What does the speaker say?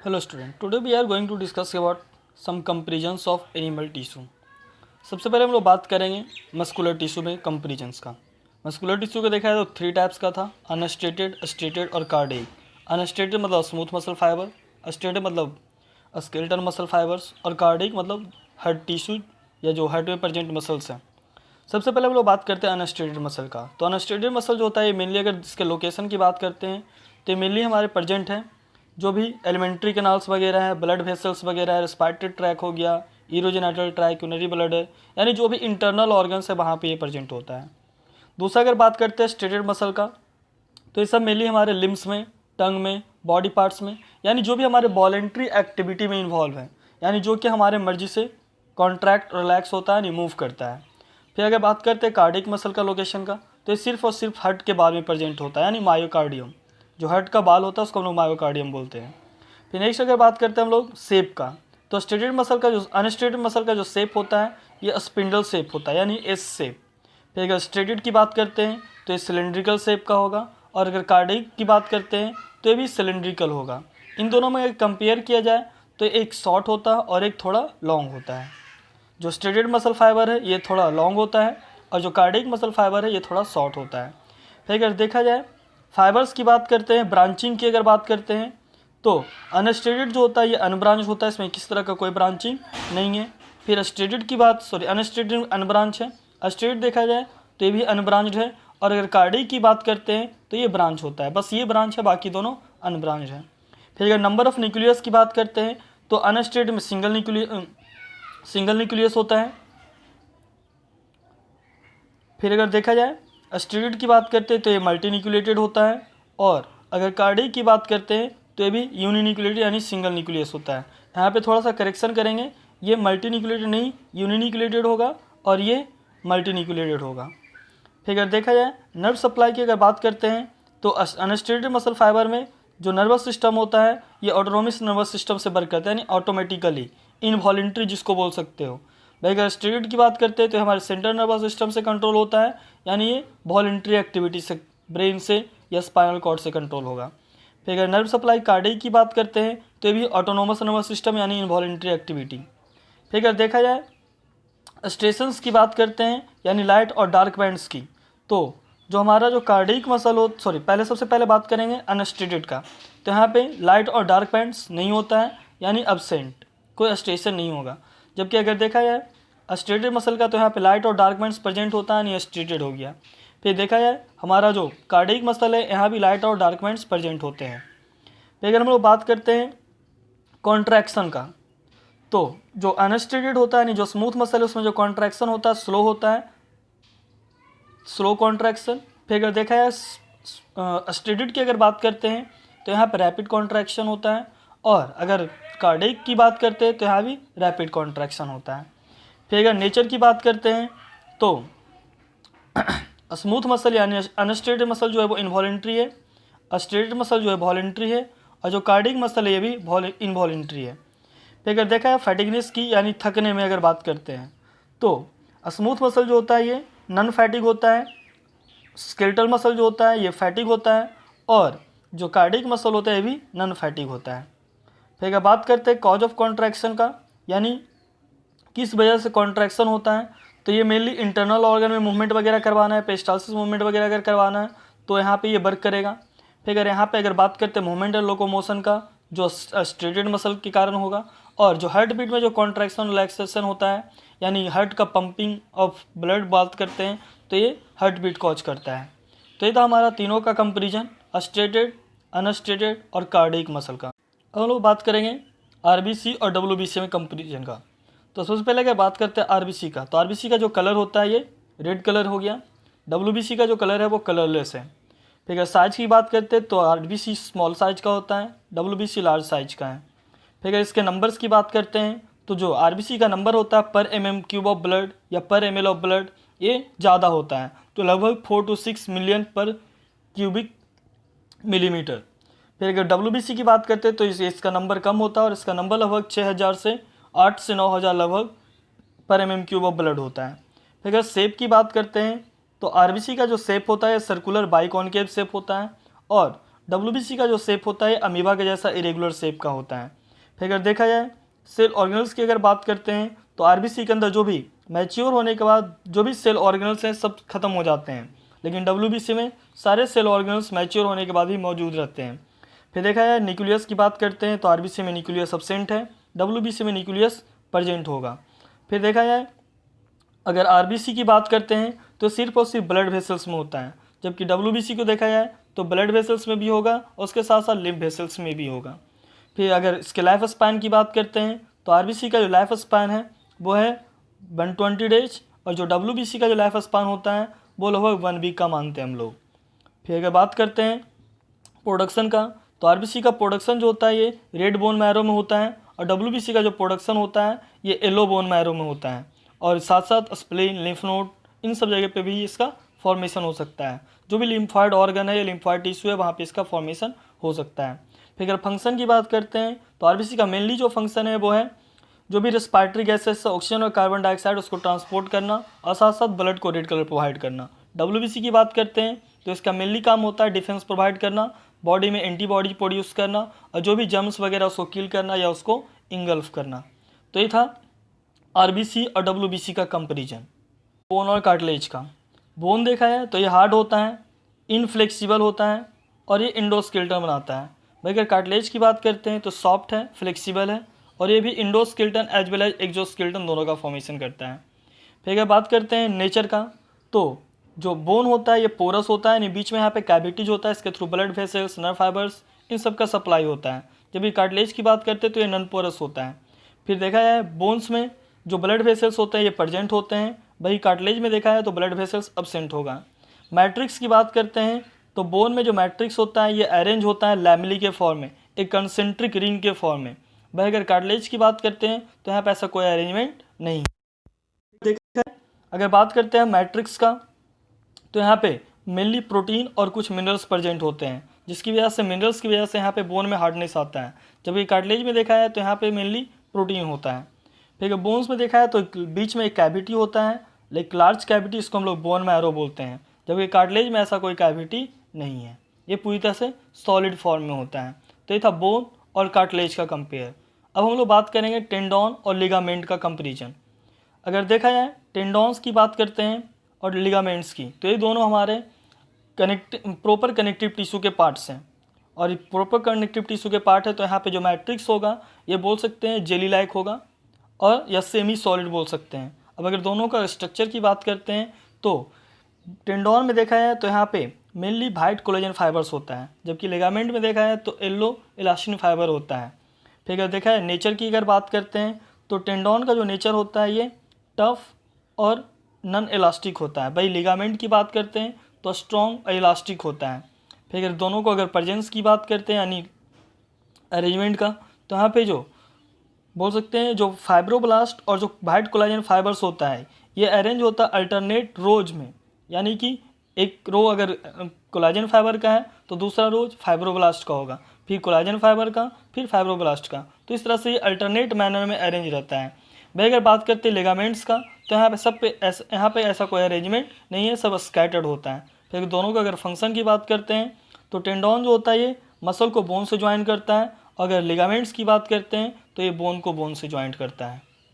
Hello student, today we are going to discuss about some comparisons of animal tissue. सबसे पहले हम लोग बात करेंगे मस्कुलर टिश्यू में कंपेरिजन्स का। मस्कुलर टिश्यू को देखा है तो 3 टाइप्स का था, अनस्टेटेड, स्टेटेड और कार्डियक। अनस्टेटेड मतलब स्मूथ मसल फाइबर, स्टेटेड मतलब स्केलेटल मसल फाइबर्स और कार्डियक मतलब हार्ट टिश्यू या जो हार्ट में प्रेजेंट मसल्स हैं। सबसे पहले हम लोग बात करते हैं अनस्टेटेड मसल का। तो अनस्टेटेड मसल जो होता है ये मेनली अगर इसके लोकेशन की बात करते हैं तो मेनली हमारे प्रेजेंट हैं जो भी एलिमेंट्री कैनाल्स वगैरह है, ब्लड वेसल्स वगैरह है, रेस्पिरेटरी ट्रैक हो गया, यूरोजेनिटल ट्रैक, यूरिनरी ब्लड है, यानी जो भी इंटरनल ऑर्गन्स है वहाँ पे ये प्रेजेंट होता है। दूसरा अगर बात करते हैं स्टेटेड मसल का तो ये सब मेनली हमारे लिम्स में, टंग में, बॉडी पार्ट्स में, यानी जो भी हमारे वॉलेंट्री एक्टिविटी में इन्वॉल्व है, यानी जो कि हमारे मर्जी से कॉन्ट्रैक्ट रिलैक्स होता है, यानी मूव करता है। फिर अगर बात करते हैं कार्डियक मसल का लोकेशन का तो ये सिर्फ और सिर्फ हार्ट के बाल में प्रेजेंट होता है, यानी मायोकार्डियम। जो हार्ट का बाल होता है उसको हम लोग मायोकार्डियम बोलते हैं। फिर नेक्स्ट अगर बात करते हैं हम लोग शेप का तो स्टेटेड मसल का जो अनस्टेटेड मसल का जो शेप होता है ये स्पिंडल शेप होता है, यानी एस शेप। फिर अगर स्टेटेड की बात करते हैं तो ये सिलेंड्रिकल शेप का होगा, और अगर कार्डियक की बात करते हैं तो ये भी सिलेंड्रिकल होगा। इन दोनों में अगर कंपेयर किया जाए तो एक शॉर्ट होता है और एक थोड़ा लॉन्ग होता है। जो स्टेटेड मसल फाइबर है ये थोड़ा लॉन्ग होता है और जो कार्डियक मसल फाइबर है ये थोड़ा शॉर्ट होता है। फिर अगर देखा जाए फाइबर्स की बात करते हैं, ब्रांचिंग की अगर बात करते हैं तो अनस्टेटेड जो होता है ये अनब्रांच होता है, इसमें किस तरह का कोई ब्रांचिंग नहीं है। फिर स्टेटेड की बात अनस्टेटेड अनब्रांच है, स्टेटेड देखा जाए तो ये भी अनब्रांच्ड है, और अगर कार्डियक की बात करते हैं तो ये ब्रांच होता है, बस ये ब्रांच है, बाकी दोनों अनब्रांच है। फिर अगर नंबर ऑफ न्यूक्लियस की बात करते हैं तो अनस्टेटेड में सिंगल न्यूक्लियस होता है। फिर अगर देखा जाए स्टेटेड की बात करते हैं तो ये मल्टी न्यूक्लिएटेड होता है, और अगर कार्डियक की बात करते हैं तो ये भी यूनिन्यूक्लिएटेड यानी सिंगल न्यूक्लियस होता है। यहाँ पे थोड़ा सा करेक्शन करेंगे, ये मल्टी न्यूक्लिएटेड नहीं यूनिन्यूक्लिएटेड होगा और ये मल्टी न्यूक्लिएटेड होगा। फिर अगर देखा जाए नर्व सप्लाई की अगर बात करते हैं तो अनस्टेटेड मसल फाइबर में जो नर्वस सिस्टम होता है ये ऑटोनोमस नर्वस सिस्टम से वर्क करता है, यानी ऑटोमेटिकली, इनवॉलेंट्री जिसको बोल सकते हो। भाई अगर स्टेटेड की बात करते हैं तो हमारे सेंट्रल नर्वस सिस्टम से कंट्रोल होता है, यानी ये वॉलेंट्री एक्टिविटी से, ब्रेन से या स्पाइनल कॉर्ड से कंट्रोल होगा। फिर अगर नर्व सप्लाई कार्डियक की बात करते हैं तो ये भी ऑटोनोमस नर्वस सिस्टम यानी इनवॉलेंट्री एक्टिविटी। फिर अगर देखा जाए स्टेशंस की बात करते हैं यानी लाइट और डार्क बैंड्स की, तो जो हमारा जो कार्डियक मसल हो पहले सबसे पहले बात करेंगे अनस्टेटेड का, तो यहाँ पे लाइट और डार्क बैंड्स नहीं होता है, यानी अब्सेंट, कोई स्टेशन नहीं होगा। जबकि अगर देखा जाए स्टेटेड मसल का तो यहाँ पे लाइट और डार्क बैंड्स प्रेजेंट होता है, यानी स्टेटेड हो गया। फिर देखा जाए हमारा जो कार्डियक मसल है यहाँ भी लाइट और डार्क बैंड्स प्रेजेंट होते हैं। फिर अगर हम लोग बात करते हैं कॉन्ट्रैक्शन का तो जो अनस्टेटेड होता है, यानी जो स्मूथ मसल है उसमें जो कॉन्ट्रैक्शन होता है स्लो होता है, स्लो कॉन्ट्रैक्शन। फिर अगर देखा जाए स्टेटेड की अगर बात करते हैं तो यहाँ पर रैपिड कॉन्ट्रैक्शन होता है, और अगर कार्डियक की बात करते हैं तो यहाँ भी रैपिड कॉन्ट्रैक्शन होता है। फिर अगर नेचर की बात करते हैं तो स्मूथ मसल यानी अनस्टेटेड मसल जो है वो इनवॉलेंट्री है, स्टेटेड मसल जो है वॉलेंट्री है, और जो कार्डियक मसल है ये भी इनवॉलेंट्री है। फिर अगर देखा है फैटिगनेस की यानी थकने में अगर बात करते हैं तो स्मूथ मसल जो होता है ये नॉन फैटिग होता है, स्केलेटल मसल जो होता है ये फैटिग होता है, और जो कार्डियक मसल होता है ये भी नॉन फैटिग होता है। फिर अगर बात करते हैं कॉज ऑफ कॉन्ट्रैक्शन का, यानी किस वजह से कॉन्ट्रैक्शन होता है, तो ये मेनली इंटरनल ऑर्गन में मूवमेंट वगैरह करवाना है, पेरिस्टालसिस मूवमेंट वगैरह अगर करवाना है तो यहाँ पे ये वर्क करेगा। फिर अगर यहाँ पे अगर बात करते हैं मूवमेंट एंड लोकोमोशन का जो स्ट्रेटेड मसल के कारण होगा, और जो हार्ट बीट में जो कॉन्ट्रैक्शन रिलैक्सेशन होता है यानी हार्ट का पंपिंग ऑफ ब्लड बात करते हैं तो ये हार्ट बीट कॉज करता है। तो ये था हमारा तीनों का कंपेरिजन, स्टेटेड, अनस्टेटेड और कार्डियक मसल का। अब हम लोग बात करेंगे आरबीसी और डब्ल्यूबीसी में कंपेरिजन का। तो सबसे पहले अगर बात करते हैं आरबीसी का, तो आरबीसी का जो कलर होता है ये रेड कलर हो गया, डब्ल्यूबीसी का जो कलर है वो कलरलेस है। फिर अगर साइज़ की बात करते हैं तो आरबीसी स्मॉल साइज का होता है, डब्ल्यूबीसी लार्ज साइज का है। फिर अगर इसके नंबर्स की बात करते हैं तो जो आरबीसी का नंबर होता है पर क्यूब ऑफ ब्लड या पर ml ऑफ ब्लड ये ज़्यादा होता है, तो लगभग 4 to 6 मिलियन पर क्यूबिक मिलीमीटर। फिर अगर डब्ल्यूबीसी की बात करते हैं तो इसका नंबर कम होता है, और इसका नंबर लगभग 6000 से 8 से 9000 लगभग पर क्यूब ऑफ ब्लड होता है। फिर अगर शेप की बात करते हैं तो आरबीसी का जो शेप होता है सर्कुलर बाइकॉन्केव शेप होता है, और WBC का जो शेप होता है अमीबा के जैसा इरेगुलर शेप का होता है। फिर अगर देखा जाए सेल ऑर्गेनल्स की अगर बात करते हैं तो RBC के अंदर जो भी मैच्योर होने के बाद जो भी सेल ऑर्गेनल्स हैं सब खत्म हो जाते हैं, लेकिन WBC में सारे सेल ऑर्गेनल्स मैच्योर होने के बाद भी मौजूद रहते हैं। फिर देखा जाए न्यूक्लियस की बात करते हैं तो RBC में न्यूक्लियस एब्सेंट है, WBC में न्यूक्लियस प्रेजेंट होगा। फिर देखा जाए अगर RBC की बात करते हैं तो सिर्फ और सिर्फ ब्लड वेसल्स में होता है, जबकि WBC को देखा जाए तो ब्लड वेसल्स में भी होगा और उसके साथ साथ लिम्फ वेसल्स में भी होगा। फिर अगर इसके लाइफ स्पैन की बात करते हैं तो RBC का जो लाइफ स्पैन है वो है 120 डेज और जो WBC का जो लाइफ स्पैन होता है वो लगभग 1 वीक का मानते हैं हम लोग। फिर अगर बात करते हैं प्रोडक्शन का तो RBC का प्रोडक्शन जो होता है ये रेड बोन मैरो में होता है और WBC का जो प्रोडक्शन होता है ये येलो बोन मैरो में होता है, और साथ साथ स्प्लीन, लिम्फ नोड, इन सब जगह पे भी इसका फॉर्मेशन हो सकता है। जो भी लिम्फॉइड ऑर्गन है या लिम्फॉइड टिश्यू है वहाँ पे इसका फॉर्मेशन हो सकता है। फिर अगर फंक्शन की बात करते हैं तो RBC का मेनली जो फंक्शन है वो है जो भी रेस्पिरेटरी गैसेस से ऑक्सीजन और कार्बन डाइऑक्साइड उसको ट्रांसपोर्ट करना और साथ साथ ब्लड को रेड कलर प्रोवाइड करना। WBC की बात करते हैं तो इसका मेनली काम होता है डिफेंस प्रोवाइड करना, बॉडी में एंटीबॉडी प्रोड्यूस करना और जो भी जर्म्स वगैरह उसको किल करना या उसको इंगल्फ करना। तो ये था RBC और WBC का कंपेरिजन। बोन और कार्टिलेज का, बोन देखा है तो ये हार्ड होता है, इनफ्लेक्सिबल होता है और ये इंडोस्केलेटन बनाता है। भाई अगर कार्टिलेज की बात करते हैं तो सॉफ्ट है, फ्लेक्सिबल है और ये भी endoskeleton as well as exoskeleton दोनों का फॉर्मेशन करता है। फिर अगर बात करते हैं नेचर का तो जो बोन होता है ये पोरस होता है, यानी बीच में यहाँ पे कैविटीज होता है, इसके through blood vessels, nerve fibres इन सब का सप्लाई होता है। जब ये कार्टिलेज की बात करते हैं तो ये नॉन पोरस होता है। फिर देखा जाए बोन्स में जो ब्लड वेसल्स होते हैं ये प्रेजेंट होते हैं, वही कार्टिलेज में देखा है तो ब्लड वेसल्स एब्सेंट होगा। मैट्रिक्स की बात करते हैं तो बोन में जो मैट्रिक्स होता है ये अरेंज होता है लैमेली के फॉर्म में, एक कंसेंट्रिक रिंग के फॉर्म में। भाई अगर कार्टिलेज की बात करते हैं तो यहाँ पे ऐसा कोई अरेंजमेंट नहीं है। देखा है अगर बात करते हैं मैट्रिक्स का तो यहाँ पे मेनली प्रोटीन और कुछ मिनरल्स प्रेजेंट होते हैं, जिसकी वजह से मिनरल्स की वजह से यहाँ पे बोन में हार्डनेस आता है। जबकि कार्टिलेज में देखा है तो यहाँ पे मेनली प्रोटीन होता है। फिर बोन्स में देखा है तो बीच में एक कैविटी होता है, लाइक लार्ज कैविटी, इसको हम लोग बोन मैरो बोलते हैं, जबकि कार्टिलेज में ऐसा कोई कैविटी नहीं है, ये पूरी तरह से सॉलिड फॉर्म में होता है। तो ये था बोन और कार्टिलेज का कंपेयर। अब हम लोग बात करेंगे टेंडॉन और लिगामेंट का कंपेरिजन। अगर देखा जाए टेंडॉन्स की बात करते हैं और लिगामेंट्स की तो ये दोनों हमारे प्रॉपर कनेक्टिव टिश्यू के पार्ट्स हैं, और ये प्रॉपर कनेक्टिव टिश्यू के पार्ट है तो यहाँ पे जो मैट्रिक्स होगा ये बोल सकते हैं जेली लाइक होगा और या सेमी सॉलिड बोल सकते हैं। अब अगर दोनों का स्ट्रक्चर की बात करते हैं तो टेंडॉन में देखा है तो यहाँ पे मेनली वाइट कोलेजन फाइबर्स होता है, जबकि लिगामेंट में देखा है तो येलो इलास्टिन फाइबर होता है। फिर अगर देखा है नेचर की अगर बात करते हैं तो टेंडॉन का जो नेचर होता है ये टफ और नॉन इलास्टिक होता है। भाई लिगामेंट की बात करते हैं तो स्ट्रॉन्ग और इलास्टिक होता है। फिर अगर दोनों को अगर प्रेजेंस की बात करते हैं यानी अरेंजमेंट का तो यहाँ पे जो बोल सकते हैं जो फाइब्रोब्लास्ट और जो वाइट कोलेजन फाइबर्स होता है ये अरेंज होता है अल्टरनेट रोज में, यानी कि एक रो अगर कोलेजन फाइबर का है तो दूसरा रोज फाइब्रोब्लास्ट का होगा, फिर कोलेजन फाइबर का, फिर फाइब्रोब्लास्ट का। तो इस तरह से ये अल्टरनेट मैनर में अरेंज रहता है। भाई अगर बात करते हैं लिगामेंट्स का तो यहाँ पे ऐसा कोई अरेंजमेंट नहीं है, सब स्कैटर्ड होता है। फिर दोनों का अगर फंक्शन की बात करते हैं तो टेंडॉन जो होता है ये मसल को बोन से ज्वाइन करता है, अगर लिगामेंट्स की बात करते हैं तो ये बोन को बोन से ज्वाइंट करता है।